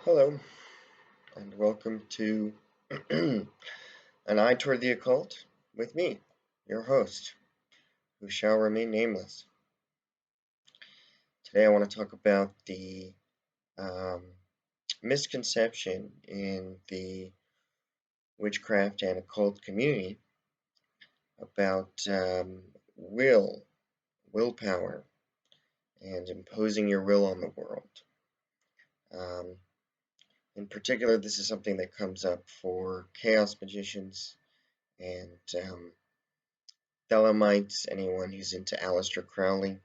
Hello, and welcome to An Eye Toward the Occult with me, your host, who shall remain nameless. Today I want to talk about the um, misconception in the witchcraft and occult community about willpower, and imposing your will on the world. Um, in particular, this is something that comes up for chaos magicians and Thelemites, anyone who's into Aleister Crowley.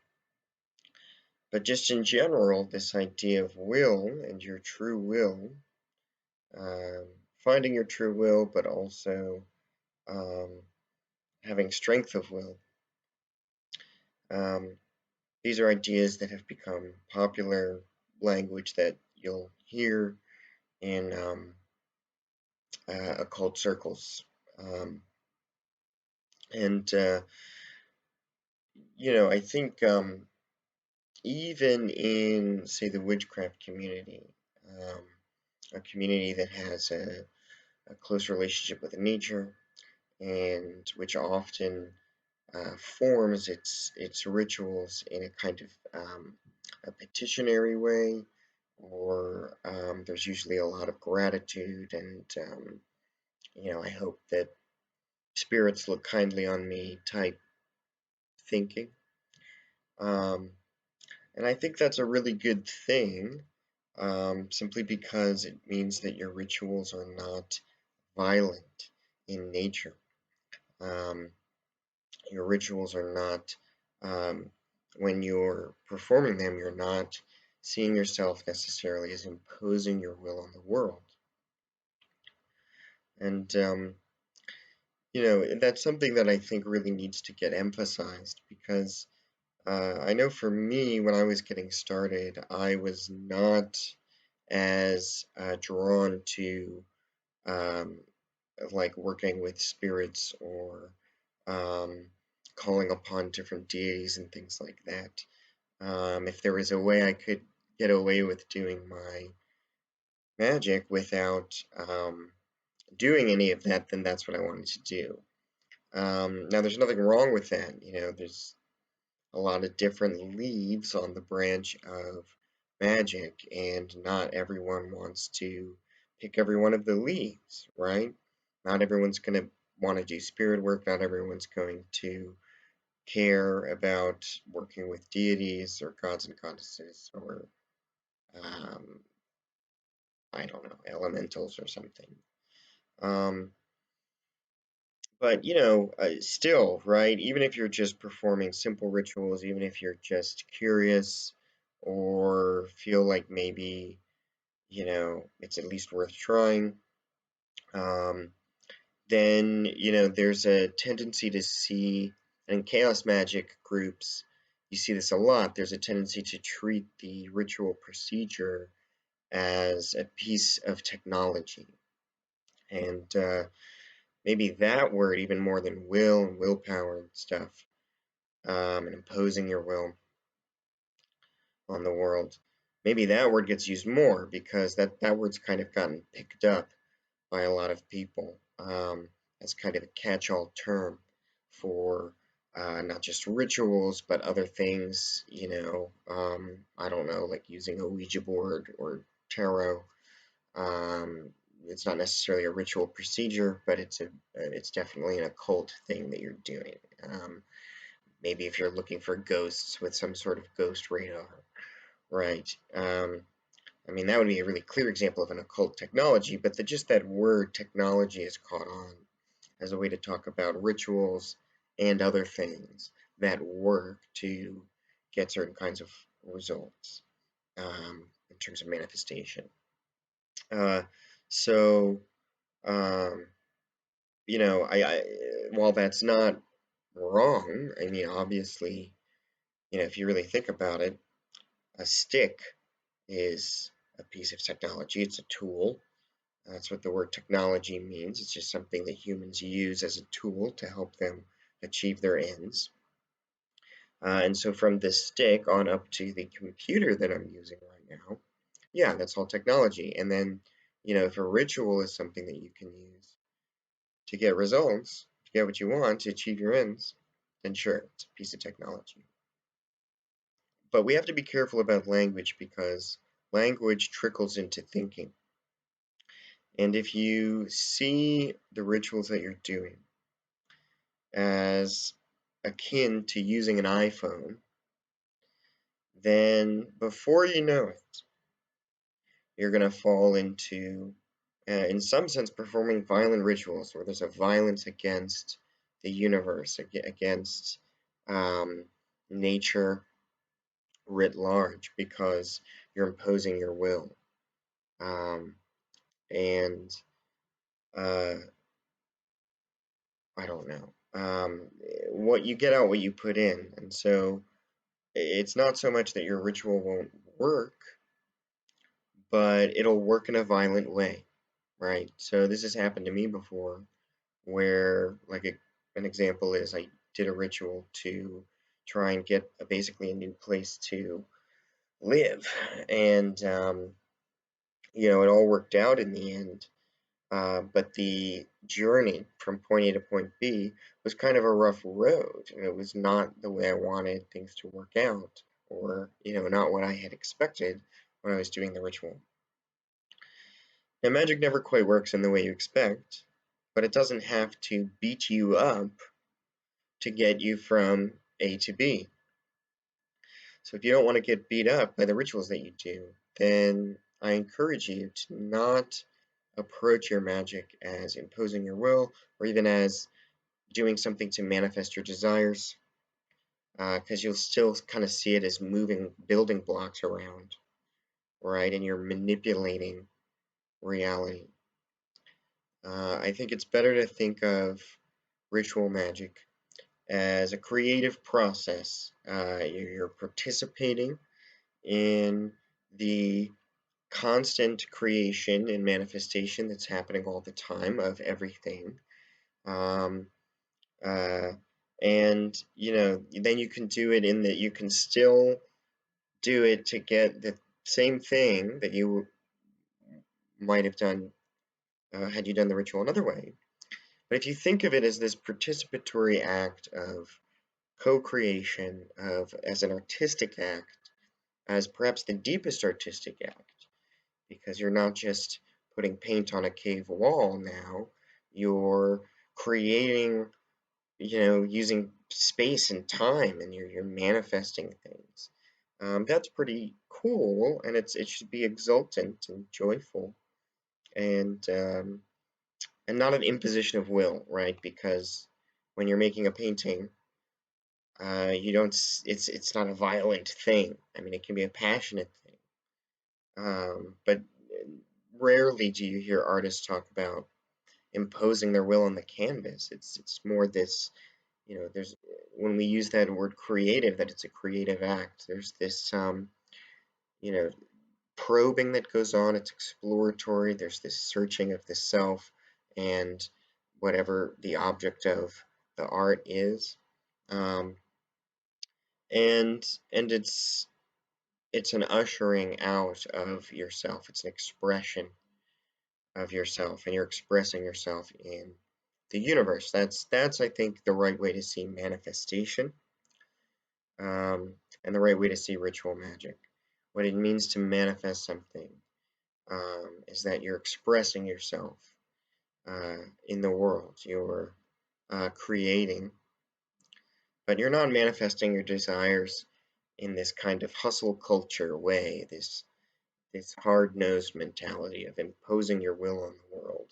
But just in general, this idea of will and your true will, um, finding your true will, but also um, having strength of will. Um, these are ideas that have become popular language that you'll hear in occult circles. Um, and, I think even in, say, the witchcraft community, um, a community that has a close relationship with nature, and which often forms its rituals in a kind of a petitionary way, or there's usually a lot of gratitude and I hope that spirits look kindly on me type thinking. Um, and I think that's a really good thing, simply because it means that your rituals are not violent in nature. Um, your rituals are not, when you're performing them, you're not seeing yourself necessarily as imposing your will on the world. And, that's something that I think really needs to get emphasized because I know for me, when I was getting started, I was not as drawn to um, like working with spirits or um, calling upon different deities and things like that. If there was a way I could get away with doing my magic without doing any of that, then that's what I wanted to do. Now, there's nothing wrong with that. There's a lot of different leaves on the branch of magic, and not everyone wants to pick every one of the leaves, right? Not everyone's going to want to do spirit work. Not everyone's going to care about working with deities or gods and goddesses or, um, I don't know, elementals or something. Um, but, still, right? Even if you're just performing simple rituals, even if you're just curious or feel like maybe, it's at least worth trying, um, then, there's a tendency to see, and in chaos magic groups, you see this a lot, there's a tendency to treat the ritual procedure as a piece of technology. And maybe that word, even more than will and willpower and stuff, and imposing your will on the world, maybe that word gets used more because that word's kind of gotten picked up by a lot of people as kind of a catch-all term for not just rituals, but other things, I don't know, like using a Ouija board or tarot. Um, it's not necessarily a ritual procedure, but it's definitely an occult thing that you're doing. Maybe if you're looking for ghosts with some sort of ghost radar, right? I mean, that would be a really clear example of an occult technology, but just that word technology is caught on as a way to talk about rituals and other things that work to get certain kinds of results in terms of manifestation. Uh, so, um, I while that's not wrong, I mean, obviously, if you really think about it, a stick is a piece of technology. It's a tool. That's what the word technology means. It's just something that humans use as a tool to help them achieve their ends. And so from the stick on up to the computer that I'm using right now, yeah, that's all technology. And then, if a ritual is something that you can use to get results, to get what you want, to achieve your ends, then sure, it's a piece of technology. But we have to be careful about language because language trickles into thinking. And if you see the rituals that you're doing as akin to using an iPhone, then before you know it, you're going to fall into, in some sense, performing violent rituals where there's a violence against the universe, against um, nature writ large, because you're imposing your will. Um, and uh, I don't know. What you get out, what you put in. And so it's not so much that your ritual won't work, but it'll work in a violent way, right? So this has happened to me before, where, like, an example is I did a ritual to try and get basically a new place to live. And, it all worked out in the end. But the journey from point A to point B was kind of a rough road. It was not the way I wanted things to work out, or, not what I had expected when I was doing the ritual. Now, magic never quite works in the way you expect, but it doesn't have to beat you up to get you from A to B. So if you don't want to get beat up by the rituals that you do, then I encourage you to not approach your magic as imposing your will or even as doing something to manifest your desires, because you'll still kind of see it as moving building blocks around, right? And you're manipulating reality. I think it's better to think of ritual magic as a creative process. You're participating in the constant creation and manifestation that's happening all the time of everything. Um, uh, and then you can do it in that you can still do it to get the same thing that you might have done had you done the ritual another way. But if you think of it as this participatory act of co-creation, of as an artistic act, as perhaps the deepest artistic act, because you're not just putting paint on a cave wall now, you're creating, using space and time, and you're manifesting things. That's pretty cool, and it should be exultant and joyful, and not an imposition of will, right? Because when you're making a painting, you don't. It's not a violent thing. I mean, it can be a passionate thing, but rarely do you hear artists talk about imposing their will on the canvas. It's more this, there's when we use that word creative, that it's a creative act. There's this, you know, probing that goes on. It's exploratory. There's this searching of the self and whatever the object of the art is, um, and it's an ushering out of yourself. It's an expression of yourself, and you're expressing yourself in the universe. That's I think the right way to see manifestation, um, and the right way to see ritual magic. What it means to manifest something is that you're expressing yourself in the world. You're creating, but you're not manifesting your desires in this kind of hustle culture way. This hard-nosed mentality of imposing your will on the world,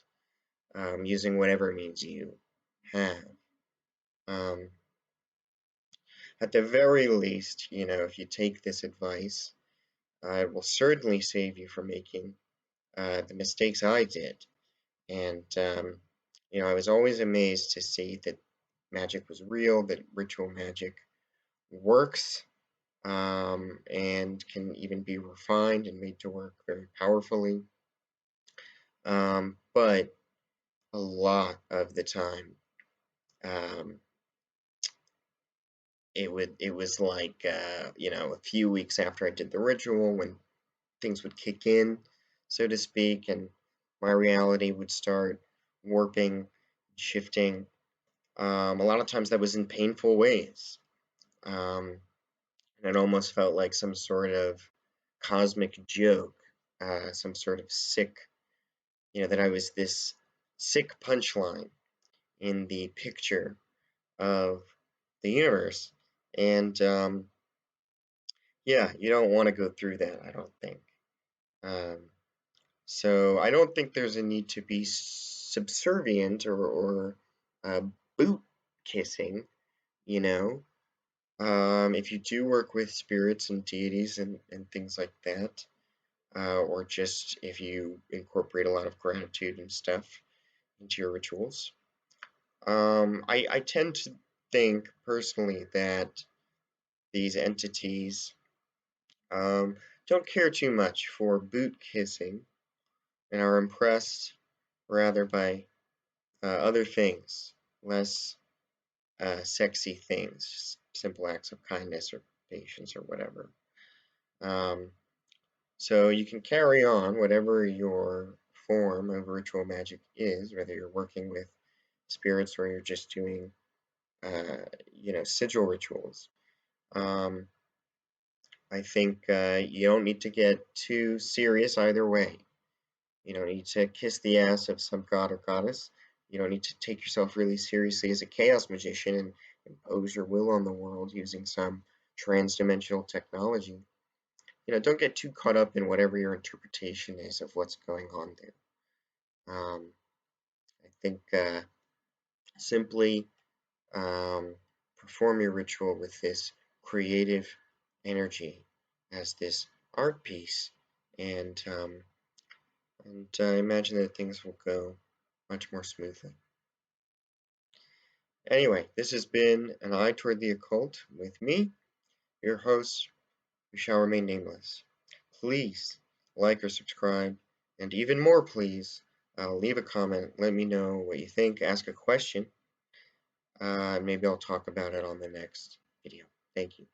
using whatever means you have. Um, at the very least, if you take this advice, it will certainly save you from making the mistakes I did. And, I was always amazed to see that magic was real, that ritual magic works, and can even be refined and made to work very powerfully. But a lot of the time, um, it was like, a few weeks after I did the ritual, when things would kick in, so to speak, and my reality would start warping, shifting. A lot of times that was in painful ways. And it almost felt like some sort of cosmic joke, some sort of sick, that I was this sick punchline in the picture of the universe. And yeah, you don't want to go through that, I don't think. Um, so I don't think there's a need to be subservient or uh, boot kissing, you know. If you do work with spirits and deities and things like that, or just if you incorporate a lot of gratitude and stuff into your rituals, I tend to think personally that these entities don't care too much for boot kissing and are impressed rather by other things, less sexy things, just simple acts of kindness or patience or whatever. Um, so you can carry on whatever your form of ritual magic is, whether you're working with spirits or you're just doing, sigil rituals. Um, I think you don't need to get too serious either way. You don't need to kiss the ass of some god or goddess. You don't need to take yourself really seriously as a chaos magician and impose your will on the world using some trans-dimensional technology. Don't get too caught up in whatever your interpretation is of what's going on there. I think simply perform your ritual with this creative energy as this art piece, and imagine that things will go much more smoothly. Anyway, this has been An Eye Toward the Occult with me, your host, who shall remain nameless. Please like or subscribe, and even more, please leave a comment. Let me know what you think. Ask a question. Maybe I'll talk about it on the next video. Thank you.